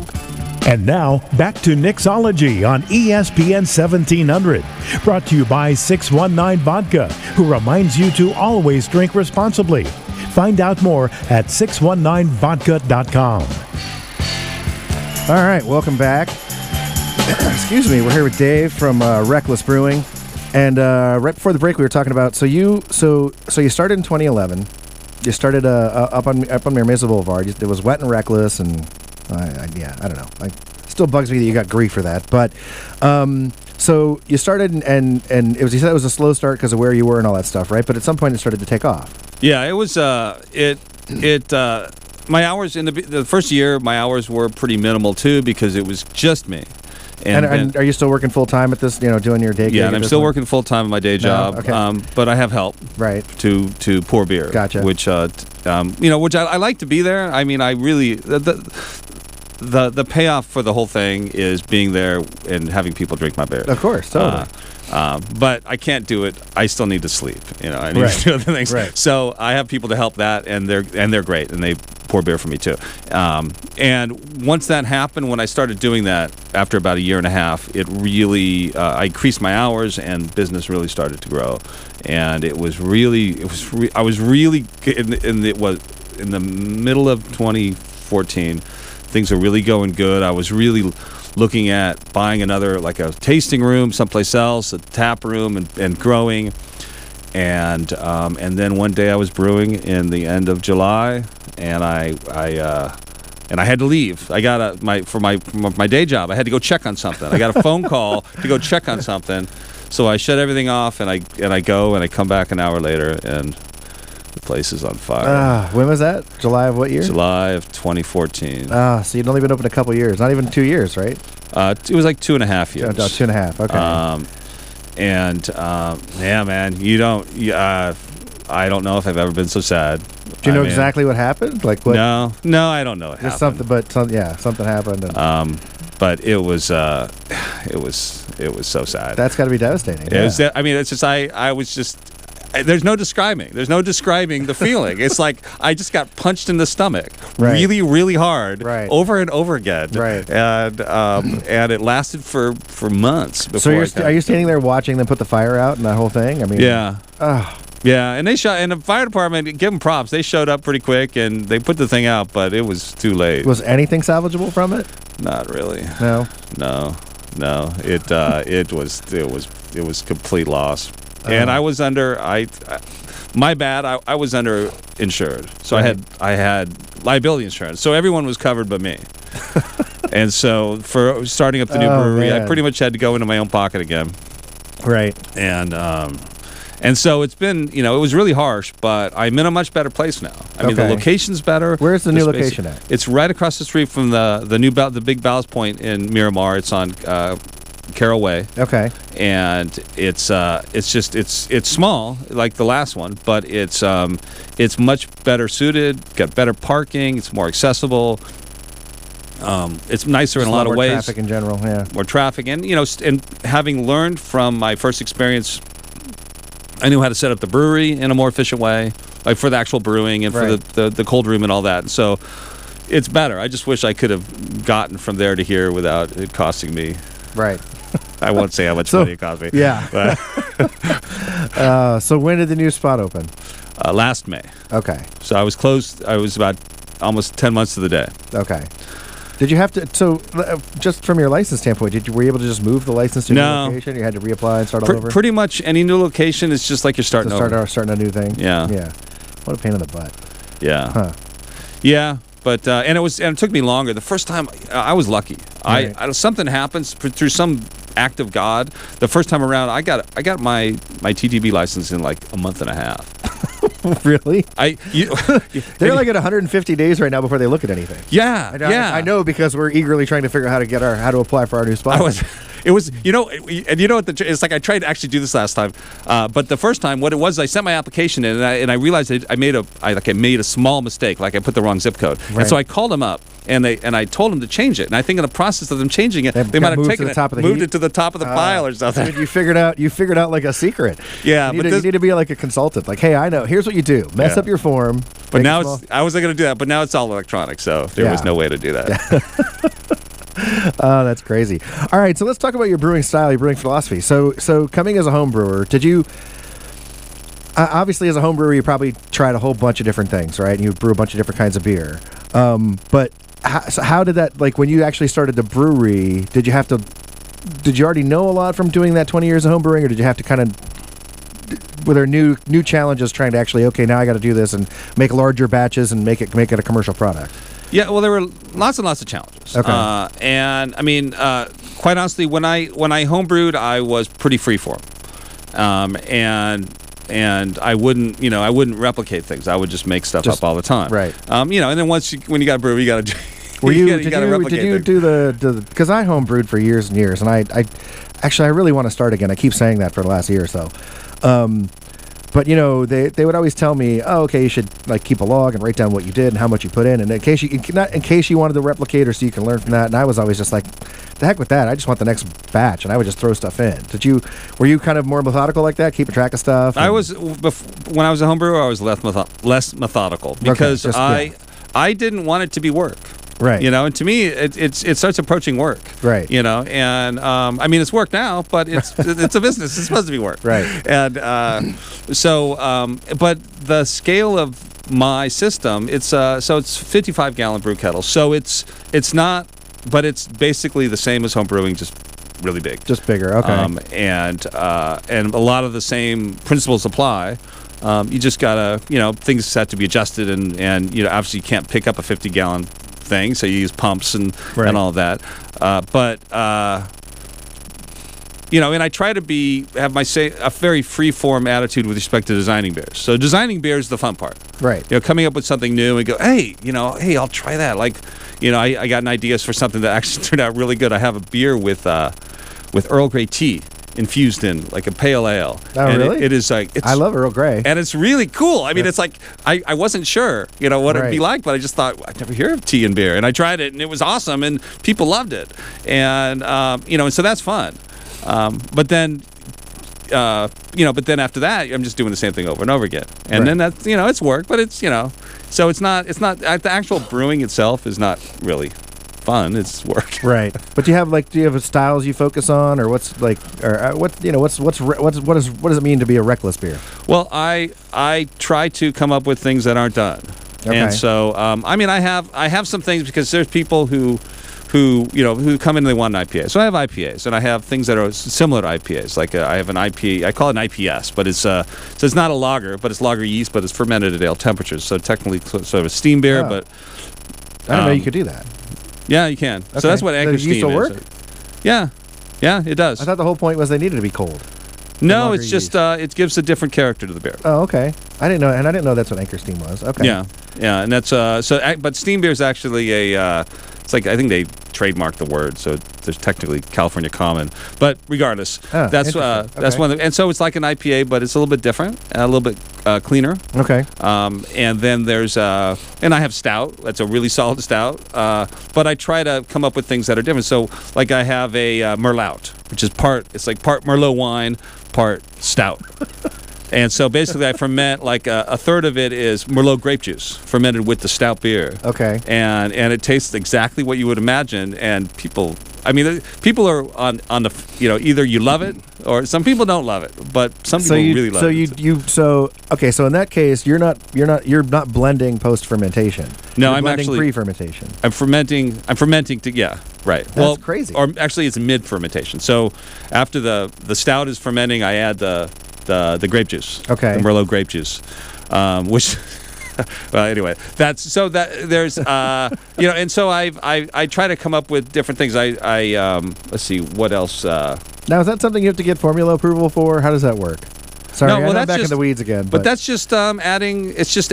And now, back to Nicksology on ESPN 1700. Brought to you by 619 Vodka, who reminds you to always drink responsibly. Find out more at 619vodka.com. All right, welcome back. Excuse me, we're here with Dave from Reckless Brewing. And right before the break, we were talking about, so you started in 2011. You started up on near Mesa Boulevard. It was wet and reckless, and I don't know. Like, still bugs me that you got grief for that. But so you started, and it was, you said it was a slow start because of where you were and all that stuff, right? But at some point, it started to take off. Yeah, it was. My hours in the first year, my hours were pretty minimal too because it was just me. And are you still working full time at this? Doing your day gig? Yeah, and I'm still working full time at my day job. Okay. But I have help. Right. To pour beer. Gotcha. Which which I like to be there. I mean, I really the payoff for the whole thing is being there and having people drink my beer. Of course, totally. But I can't do it. I still need to sleep. I need to do other things. Right. So I have people to help that, and they're great, and they pour beer for me too. And once that happened, when I started doing that after about a year and a half, it really I increased my hours, and business really started to grow. And I was really in the middle of 2014. Things are really going good. I was really looking at buying another, like a tasting room someplace else, a tap room, and growing. And then one day I was brewing in the end of July, and I had to leave. I got my day job. I had to go check on something. I got a phone call to go check on something. So I shut everything off, and I go, and I come back an hour later, and The place is on fire. When was that? July of what year? July of 2014. So you'd only been open a couple years. Not even 2 years, right? It was like 2.5 years. 2.5, okay. Yeah, man, you don't... I don't know if I've ever been so sad. Do you know exactly what happened? Like what? No, I don't know what happened. Something happened. And but it was so sad. That's got to be devastating. It was, I mean, it's just I was just. There's no describing. There's no describing the feeling. It's like I just got punched in the stomach, really, really hard, over and over again, and it lasted for months. Before are you standing there watching them put the fire out and that whole thing? I mean, yeah. Yeah, and and the fire department, give them props. They showed up pretty quick and they put the thing out, but it was too late. Was anything salvageable from it? Not really. No. It was complete loss. And I was under my bad. I was under insured, so I had liability insurance. So everyone was covered but me. And so for starting up the new brewery, I pretty much had to go into my own pocket again. Right. And so it's been, it was really harsh, but I'm in a much better place now. I mean, the location's better. Where's the new location at? It's right across the street from the big Ballast Point in Miramar. It's on Carroll Way. Okay. And it's small like the last one, but it's much better suited. Got better parking. It's more accessible. It's nicer in a lot of ways. More traffic in general, yeah. More traffic, and and having learned from my first experience, I knew how to set up the brewery in a more efficient way, like for the actual brewing and for the cold room and all that. And so it's better. I just wish I could have gotten from there to here without it costing me. Right. I won't say how much money it cost me. Yeah. So when did the new spot open? Last May. Okay. So I was closed. I was about almost 10 months to the day. Okay. Did you have to? So, just from your license standpoint, were you able to just move the license to a new location? You had to reapply and start all over. Pretty much any new location is just like you're starting over. Starting a new thing. Yeah. Yeah. What a pain in the butt. Yeah. Huh. Yeah, but and it took me longer. The first time I was lucky. Right. Something happens through some act of God. The first time around, I got my TTB license in like a month and a half. Really? They're like at 150 days right now before they look at anything. Yeah, I know because we're eagerly trying to figure out how to apply for our new spot. It was, and it's like I tried to actually do this last time, but the first time, what it was, I sent my application in, and I realized I made a small mistake, like I put the wrong zip code, and so I called them up, and I told them to change it, and I think in the process of them changing it, they might have taken moved it to the top of the pile or something. I mean, you figured out like a secret. Yeah, you need to be like a consultant. Like, hey, I know. Here's what you do. Mess up your form. But now I wasn't going to do that. But now it's all electronic, so there was no way to do that. Oh, that's crazy. All right, so let's talk about your brewing style, your brewing philosophy. So coming as a home brewer, did you obviously as a home brewer you probably tried a whole bunch of different things, right? And you brew a bunch of different kinds of beer. But how did that, like when you actually started the brewery, did you already know a lot from doing that 20 years of home brewing, or did you have to kind of, were there new challenges trying to actually, okay, now I got to do this and make larger batches and make it a commercial product? Yeah, well, there were lots and lots of challenges. Okay. And I mean, quite honestly, when I homebrewed, I was pretty freeform, and I wouldn't replicate things. I would just make stuff up all the time. Right. And then when you got to brew, you got to. Did you do the? Because I homebrewed for years and years, and I really want to start again. I keep saying that for the last year or so. But they would always tell me, oh, okay, you should like keep a log and write down what you did and how much you put in, and in case you wanted to replicate or so you can learn from that. And I was always just like, the heck with that. I just want the next batch, and I would just throw stuff in. Were you kind of more methodical like that, keeping track of stuff? When I was a home brewer, I was less methodical because I didn't want it to be work. Right. And to me, it starts approaching work. Right. And I mean, it's work now, but it's a business. It's supposed to be work. Right. And but the scale of my system, it's 55-gallon brew kettle. So it's not, but it's basically the same as home brewing, just really big. Just bigger. Okay. And a lot of the same principles apply. You just gotta, things have to be adjusted, and obviously you can't pick up a 50-gallon thing, so you use pumps and all of that. But and I try to have a very free-form attitude with respect to designing beers. So designing beers is the fun part. Right. Coming up with something new and go, hey, I'll try that. Like, I got an idea for something that actually turned out really good. I have a beer with Earl Grey tea infused in, like a pale ale. Oh, and really? It is like, I love Earl Grey. And it's really cool. I mean, it's like, I wasn't sure, what it'd be like, but I just thought, I'd never hear of tea and beer. And I tried it, and it was awesome, and people loved it. And, and so that's fun. But then after that, I'm just doing the same thing over and over again. And then that's, it's work, but it's, so it's not, the actual brewing itself is not really fun. It's work. Right. But do you have styles you focus on, or what does it mean to be a reckless beer? Well, I try to come up with things that aren't done. Okay. And so, I have some things, because there's people who come in and they want an IPA. So I have IPAs, and I have things that are similar to IPAs. Like I have an IPA, I call it an IPS, but it's not a lager, but it's lager yeast, but it's fermented at ale temperatures. So technically sort of a steam beer, but I didn't know you could do that. Yeah, you can. Okay. So that's what Anchor Steam is. Does it work? Yeah, it does. I thought the whole point was they needed to be cold. No, it's just it gives a different character to the beer. Oh, okay. I didn't know that's what Anchor Steam was. Okay. Yeah, and that's but steam beer is actually it's like, I think they trademarked the word, so there's technically California Common. But regardless, that's one of the, and so it's like an IPA, but it's a little bit different, a little bit cleaner. Okay. And then there's and I have stout. That's a really solid stout. But I try to come up with things that are different. So like I have a Merlot, which is part Merlot wine, part stout. And so basically I ferment, like a third of it is Merlot grape juice fermented with the stout beer. Okay. And it tastes exactly what you would imagine. And people are on the, either you love it or some people don't love it, but some people really love it. So in that case, you're not blending post fermentation. No, I'm actually pre-fermentation. I'm fermenting right. That's crazy. Or actually it's mid fermentation. So after the stout is fermenting, I add the grape juice. Okay. The Merlot grape juice, which well, anyway, there's and so I try to come up with different things. I let's see what else. Now, is that something you have to get formula approval for? How does that work? Sorry, I'm back in the weeds again. But that's just adding. It's just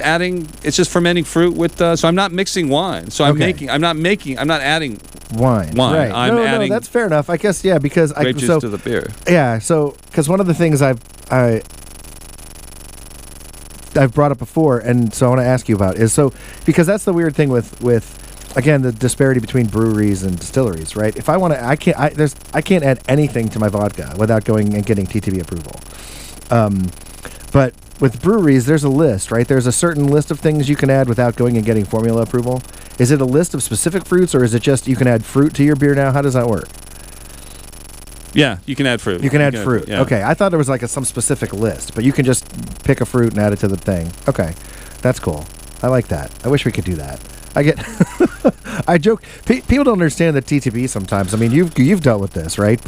fermenting fruit with. So I'm not mixing wine. So I'm not adding wine. Right. I'm adding. No, that's fair enough. I guess because grape juice to the beer. Yeah. So because one of the things I've brought up before, and so I want to ask you about is because that's the weird thing with again the disparity between breweries and distilleries, right? If I want to, I can't add anything to my vodka without going and getting TTB approval. But with breweries, there's a list, right? There's a certain list of things you can add without going and getting formula approval. Is it a list of specific fruits, or is it just you can add fruit to your beer now? How does that work? Yeah, you can add fruit. You can add fruit. Yeah. Okay, I thought there was like some specific list, but you can just pick a fruit and add it to the thing. Okay, that's cool. I like that. I wish we could do that. I joke. People don't understand the TTB sometimes. I mean, you've dealt with this, right?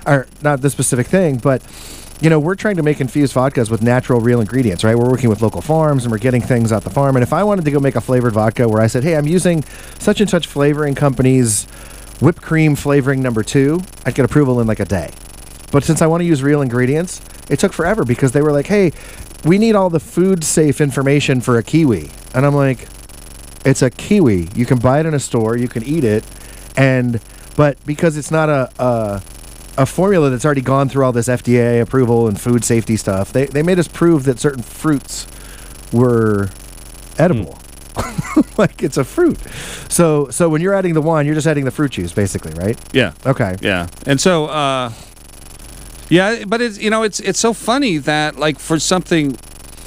Or not this specific thing, but we're trying to make infused vodkas with natural, real ingredients, right? We're working with local farms and we're getting things out the farm. And if I wanted to go make a flavored vodka where I said, hey, I'm using such and such flavoring company's whipped cream flavoring number 2, I'd get approval in like a day. But since I want to use real ingredients, it took forever because they were like, hey, we need all the food safe information for a kiwi. And I'm like, it's a kiwi. You can buy it in a store, you can eat it, but because it's not a formula that's already gone through all this FDA approval and food safety stuff, they made us prove that certain fruits were edible. Like it's a fruit. So when you're adding the wine, you're just adding the fruit juice, basically, right? Yeah. Okay. Yeah. And so, but it's so funny that like for something,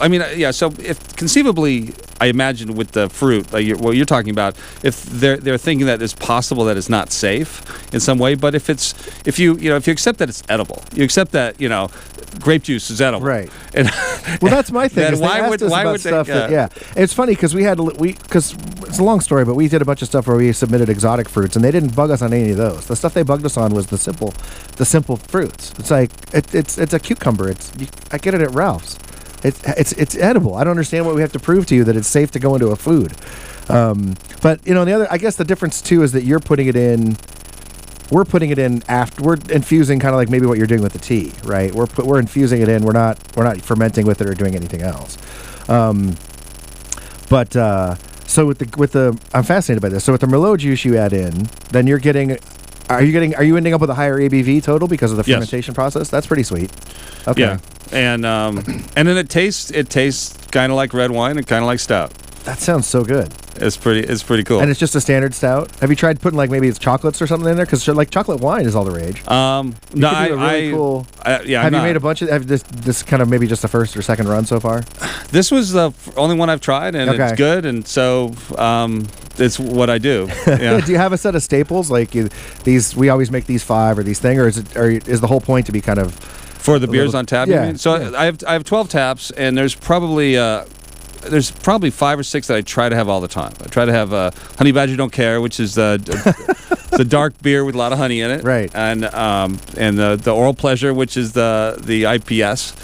I mean, yeah. So if conceivably, I imagine with the fruit, like what you're talking about, if they're thinking that it's possible that it's not safe in some way, but if you accept that it's edible, you accept that grape juice is edible, right? And well, that's my thing. Then why would they? It's funny because because it's a long story, but we did a bunch of stuff where we submitted exotic fruits, and they didn't bug us on any of those. The stuff they bugged us on was the simple fruits. It's like it's a cucumber. I get it at Ralph's. It's edible. I don't understand what we have to prove to you that it's safe to go into a food. But the other, I guess the difference too is that you're putting it in we're putting it in after. We're infusing kind of like maybe what you're doing with the tea, right? We're infusing it in. We're not fermenting with it or doing anything else. So with the I'm fascinated by this. So with the Merlot juice you add in, then you're getting. Are you ending up with a higher ABV total because of the fermentation process? That's pretty sweet. Okay. Yeah, and then it tastes kind of like red wine and kind of like stout. That sounds so good. It's pretty cool. And it's just a standard stout. Have you tried putting like maybe it's chocolates or something in there? Because like chocolate wine is all the rage. No, cool. Yeah. Have you made a bunch of? Have this kind of maybe just the first or second run so far? This was the only one I've tried, and it's good. And so it's what I do. Yeah. Do you have a set of staples like these? We always make these 5 or these thing, or is the whole point to be kind of for the beers on tap? Yeah. You mean? So I have 12 taps, and there's probably 5 or 6 that I try to have all the time. I try to have Honey Badger Don't Care, which is the dark beer with a lot of honey in it, right? And the Oral Pleasure, which is the IPS.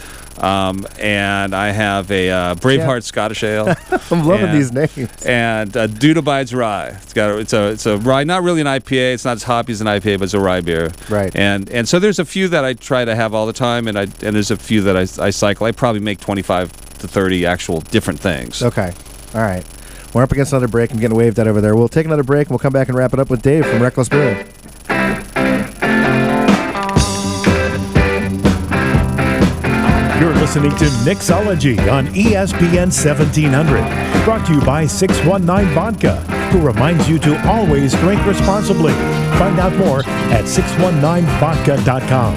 And I have a Braveheart Scottish Ale. I'm loving these names. And Duda Bides Rye. It's a rye, not really an IPA. It's not as hoppy as an IPA, but it's a rye beer. Right. And so there's a few that I try to have all the time, and there's a few that I cycle. I probably make 25 to 30 actual different things. Okay. All right. We're up against another break. I'm getting waved at over there. We'll take another break, and we'll come back and wrap it up with Dave from Reckless Brewing. You're listening to Nicksology on ESPN 1700. Brought to you by 619 Vodka, who reminds you to always drink responsibly. Find out more at 619vodka.com.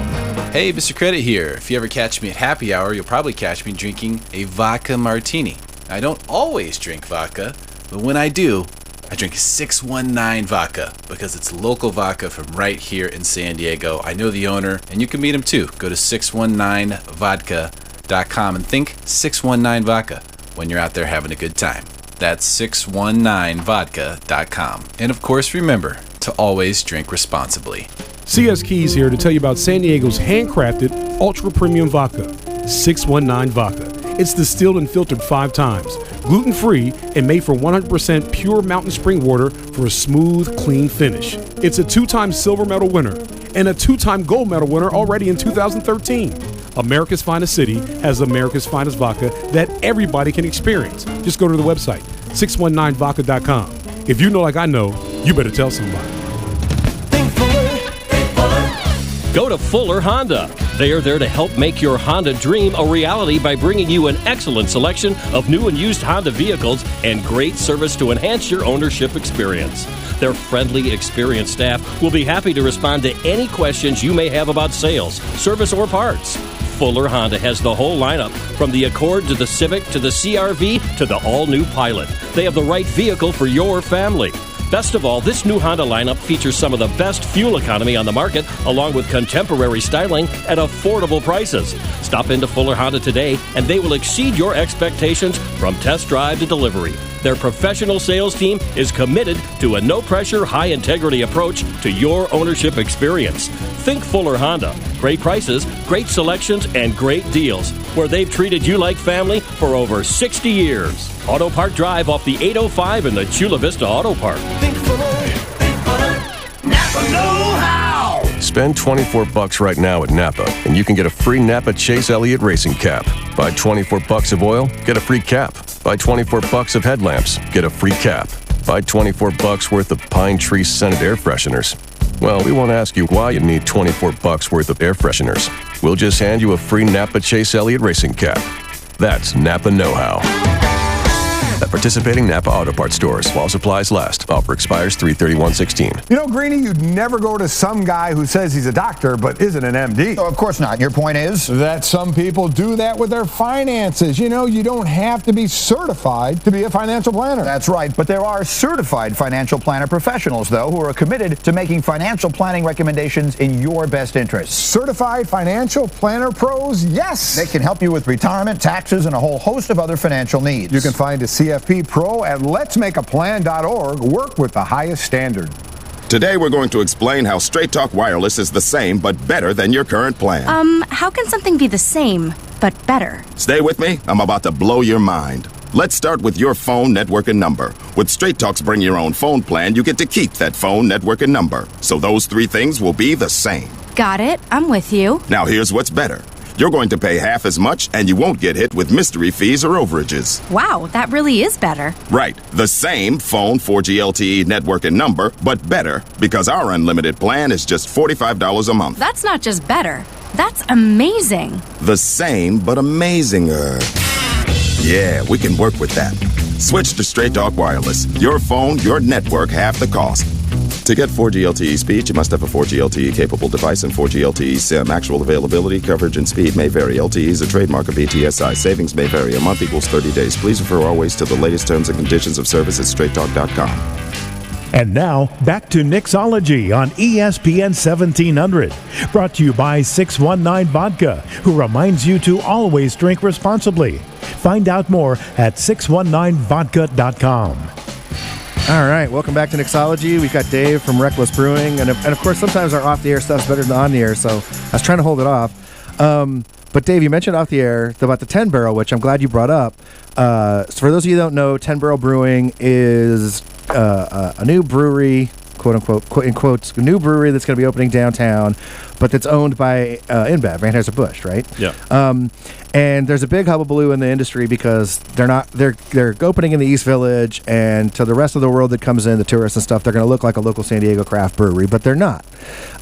Hey, Mr. Credit here. If you ever catch me at happy hour, you'll probably catch me drinking a vodka martini. I don't always drink vodka, but when I do, I drink 619 vodka because it's local vodka from right here in San Diego. I know the owner, and you can meet him too. Go to 619vodka.com and think 619 Vodka when you're out there having a good time. That's 619vodka.com. And of course, remember to always drink responsibly. CS Keys here to tell you about San Diego's handcrafted ultra premium vodka, 619 Vodka. It's distilled and filtered 5 times, gluten-free, and made from 100% pure mountain spring water for a smooth, clean finish. It's a 2-time silver medal winner and a 2-time gold medal winner already in 2013. America's Finest City has America's Finest Vodka that everybody can experience. Just go to the website, 619vodka.com. If you know like I know, you better tell somebody. Go to Fuller Honda. They are there to help make your Honda dream a reality by bringing you an excellent selection of new and used Honda vehicles and great service to enhance your ownership experience. Their friendly, experienced staff will be happy to respond to any questions you may have about sales, service, or parts. Fuller Honda has the whole lineup, from the Accord to the Civic to the CR-V to the all-new Pilot. They have the right vehicle for your family. Best of all, this new Honda lineup features some of the best fuel economy on the market, along with contemporary styling at affordable prices. Stop into Fuller Honda today, and they will exceed your expectations from test drive to delivery. Their professional sales team is committed to a no-pressure, high-integrity approach to your ownership experience. Think Fuller Honda. Great prices, great selections, and great deals, where they've treated you like family for over 60 years. Auto Park Drive off the 805 in the Chula Vista Auto Park. Think Fuller, Napa know-how. Spend $24 right now at Napa, and you can get a free Napa Chase Elliott racing cap. Buy $24 of oil, get a free cap. Buy $24 of headlamps, get a free cap. Buy $24 worth of Pine Tree scented air fresheners. Well, we won't ask you why you need $24 worth of air fresheners. We'll just hand you a free Napa Chase Elliott racing cap. That's Napa know-how. At participating Napa Auto Parts stores while supplies last. Offer expires 3/31/16. You know, Greenie, you'd never go to some guy who says he's a doctor but isn't an MD. Oh, of course not. Your point is? That some people do that with their finances. You know, you don't have to be certified to be a financial planner. That's right, but there are certified financial planner professionals, though, who are committed to making financial planning recommendations in your best interest. Certified financial planner pros? Yes! They can help you with retirement, taxes, and a whole host of other financial needs. You can find a CFP Pro at letsmakeaplan.org. Work with the highest standard. Today we're going to explain how Straight Talk Wireless is the same but better than your current plan. How can something be the same but better? Stay with me. I'm about to blow your mind. Let's start with your phone, network, and number. With Straight Talk's Bring Your Own Phone plan, you get to keep that phone, network, and number. So those three things will be the same. Got it. I'm with you. Now here's what's better. You're going to pay half as much, and you won't get hit with mystery fees or overages. Wow, that really is better. Right. The same phone, 4G LTE, network, and number, but better because our unlimited plan is just $45 a month. That's not just better. That's amazing. The same, but amazinger. Yeah, we can work with that. Switch to Straight Talk Wireless. Your phone, your network, half the cost. To get 4G LTE speed, you must have a 4G LTE capable device and 4G LTE SIM. Actual availability, coverage, and speed may vary. LTE is a trademark of ATSI. Savings may vary. A month equals 30 days. Please refer always to the latest terms and conditions of service at straighttalk.com. And now, back to Nicksology on ESPN 1700. Brought to you by 619 Vodka, who reminds you to always drink responsibly. Find out more at 619vodka.com. All right, welcome back to Nicksology. We've got Dave from Reckless Brewing. And of course, sometimes our off-the-air stuff's better than on-the-air, so I was trying to hold it off. But Dave, you mentioned off the air about the 10 Barrel, which I'm glad you brought up. So for those of you who don't know, 10 Barrel Brewing is a new brewery, quote unquote, in quotes, a new brewery that's going to be opening downtown, but that's owned by InBev, Anheuser-Busch, right? Yeah. And there's a big hullabaloo in the industry because they're opening in the East Village, and to the rest of the world that comes in, the tourists and stuff, they're going to look like a local San Diego craft brewery, but they're not.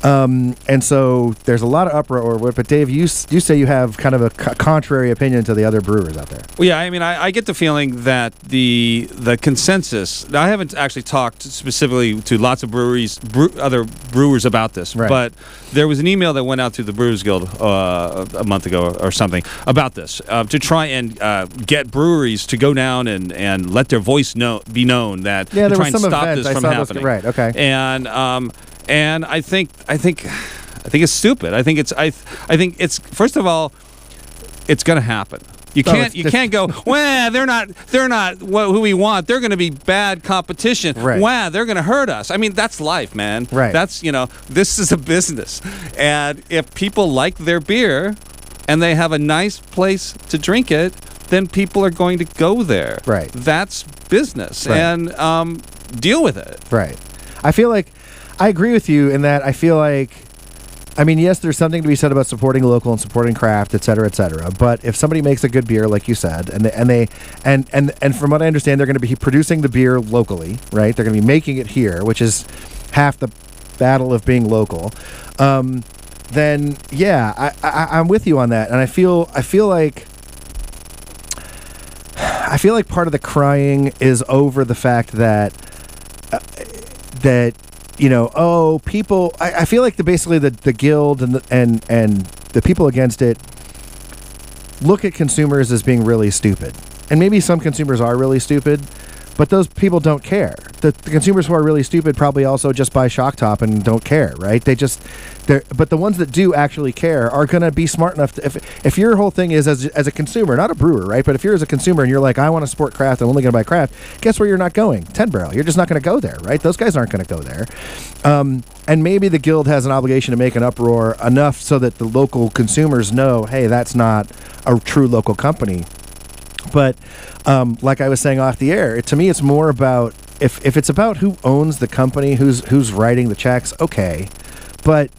And so there's a lot of uproar. But Dave, you say you have kind of a contrary opinion to the other brewers out there. Well, yeah, I mean, I get the feeling that the consensus. Now, I haven't actually talked specifically to lots of other brewers about this, right. But there was an email that went out through the Brewers Guild a month ago or something about this to try and get breweries to go down and let their voice be known that to try and stop this from happening. Right. Okay. And I think it's stupid. I think it's first of all, it's going to happen. You can't go, well, they're not who we want. They're going to be bad competition. Right. Wow, they're going to hurt us. I mean, that's life, man. Right. That's, this is a business. And if people like their beer and they have a nice place to drink it, then people are going to go there. Right. That's business. Right. And deal with it. Right. I feel like I agree with you in that I feel like, I mean, yes, there's something to be said about supporting local and supporting craft, et cetera, but if somebody makes a good beer, like you said, and from what I understand, they're going to be producing the beer locally, right? They're going to be making it here, which is half the battle of being local. Then yeah, I'm with you on that, and I feel like part of the crying is over the fact that people. I feel like basically the guild and the people against it look at consumers as being really stupid, and maybe some consumers are really stupid, but those people don't care. The consumers who are really stupid probably also just buy Shock Top and don't care, right? But the ones that do actually care are going to be smart enough to, if your whole thing is as a consumer, not a brewer, right? But if you're as a consumer and you're like, I want to support craft, I'm only going to buy craft, guess where you're not going? 10 Barrel. You're just not going to go there, right? Those guys aren't going to go there. And maybe the guild has an obligation to make an uproar enough so that the local consumers know, hey, that's not a true local company. But like I was saying off the air, to me it's more about if it's about who owns the company, who's writing the checks, okay. But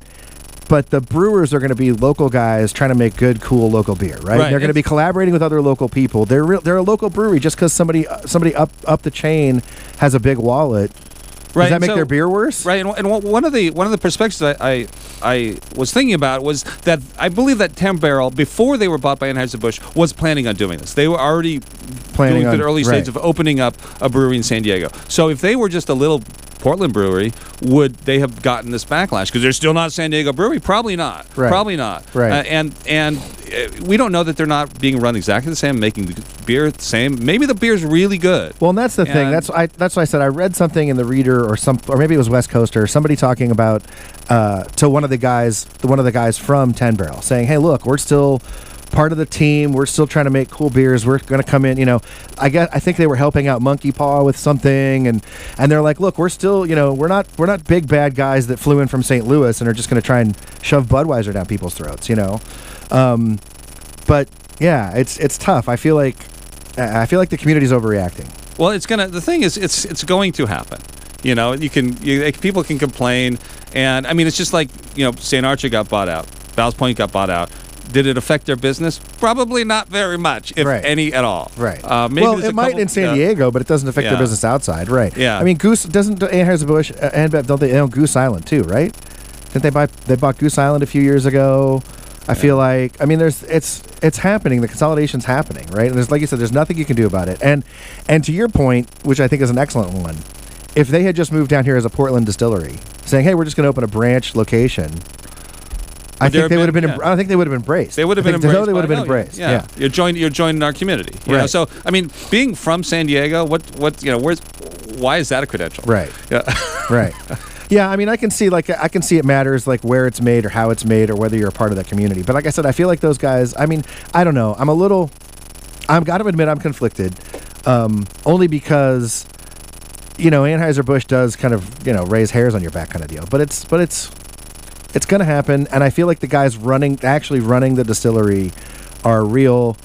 the brewers are going to be local guys trying to make good, cool local beer, right? They're going to be collaborating with other local people. They're a local brewery just because somebody up the chain has a big wallet. Right. Does that make their beer worse? Right. And one of the perspectives that I was thinking about was that I believe that 10 Barrel, before they were bought by Anheuser-Busch, was planning on doing this. They were already planning through the early stage of opening up a brewery in San Diego. So if they were just a little Portland brewery, would they have gotten this backlash? Because they're still not a San Diego brewery? Probably not. Right. Probably not. Right. And we don't know that they're not being run exactly the same, making the beer the same. Maybe the beer's really good. Well, and that's the thing. That's why I said I read something in the Reader or maybe it was West Coaster, somebody talking about to one of the guys from 10 Barrel saying, hey, look, we're still part of the team. We're still trying to make cool beers. We're going to come in, I think they were helping out Monkey Paw with something, and they're like, look, we're still, we're not big bad guys that flew in from St. Louis and are just going to try and shove Budweiser down people's throats, But yeah, it's tough. I feel like I feel like the community's overreacting. Well, the thing is, it's going to happen. You know, people can complain, and I mean, it's just like, you know, St. Archer got bought out, Ballast Point got bought out. Did it affect their business? Probably not very much, if any at all. Right. Maybe well, it might in San Diego, but it doesn't affect their business outside. Right. Yeah. I mean, Goose doesn't Anheuser-Busch, InBev, don't they own Goose Island too? Right? Didn't they bought Goose Island a few years ago? I feel like, I mean, it's happening. The consolidation's happening, right? And there's, like you said, there's nothing you can do about it. And to your point, which I think is an excellent one, if they had just moved down here as a Portland distillery, saying, "Hey, we're just going to open a branch location," I think they would have been. I think they would have embraced. They would have been embraced. They would have been embraced. Yeah. You're joining our community. You know? So I mean, being from San Diego, why is that a credential? Right. Yeah. Right. Yeah, I mean, I can see it matters, like where it's made or how it's made or whether you're a part of that community. But like I said, I feel like those guys. I mean, I don't know. I've got to admit, I'm conflicted, only because, you know, Anheuser-Busch does kind of, you know, raise hairs on your back kind of deal. But it's going to happen, and I feel like the guys actually running the distillery are real.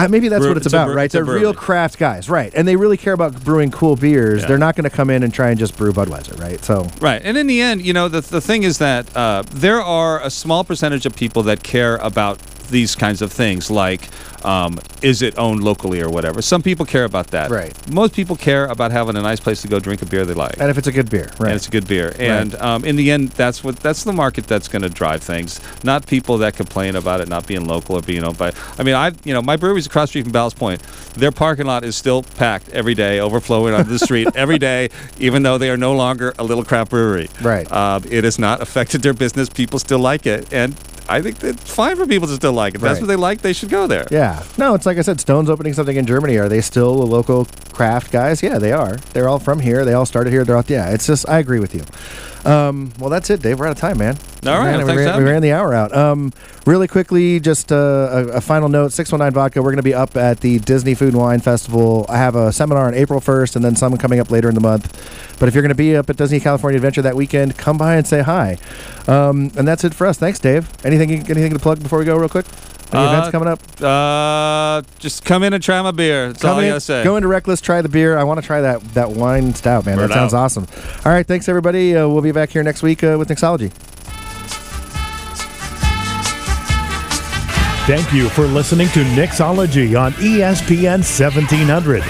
Maybe that's what it's about, right? They're real craft guys, right? And they really care about brewing cool beers. Yeah. They're not going to come in and try and just brew Budweiser, right? So right, and in the end, you know, the thing is that there are a small percentage of people that care about these kinds of things, like is it owned locally or whatever. Some people care about that. Right. Most people care about having a nice place to go drink a beer they like. And if it's a good beer. Right. And it's a good beer. And in the end, that's the market that's going to drive things, not people that complain about it not being local or being owned by. I mean, my brewery's across the street from Ballast Point. Their parking lot is still packed every day, overflowing onto the street every day, even though they are no longer a little craft brewery. Right. It has not affected their business. People still like it. And I think it's fine for people to still like it. If that's what they like, they should go there. Yeah. No, it's like I said, Stone's opening something in Germany. Are they still a local craft guys? Yeah, they are. They're all from here. They all started here. They're all, it's just, I agree with you. Well, that's it, Dave. We're out of time, man. All right. We ran the hour out. Really quickly, just a final note, 619 Vodka, we're going to be up at the Disney Food and Wine Festival. I have a seminar on April 1st and then some coming up later in the month. But if you're going to be up at Disney California Adventure that weekend, come by and say hi. And that's it for us. Thanks, Dave. Anything to plug before we go real quick? Any events coming up? Just come in and try my beer. That's all I got to say. Go into Reckless, try the beer. I want to try that wine stout, man. That sounds awesome. All right, thanks, everybody. We'll be back here next week with Nicksology. Thank you for listening to Nicksology on ESPN 1700.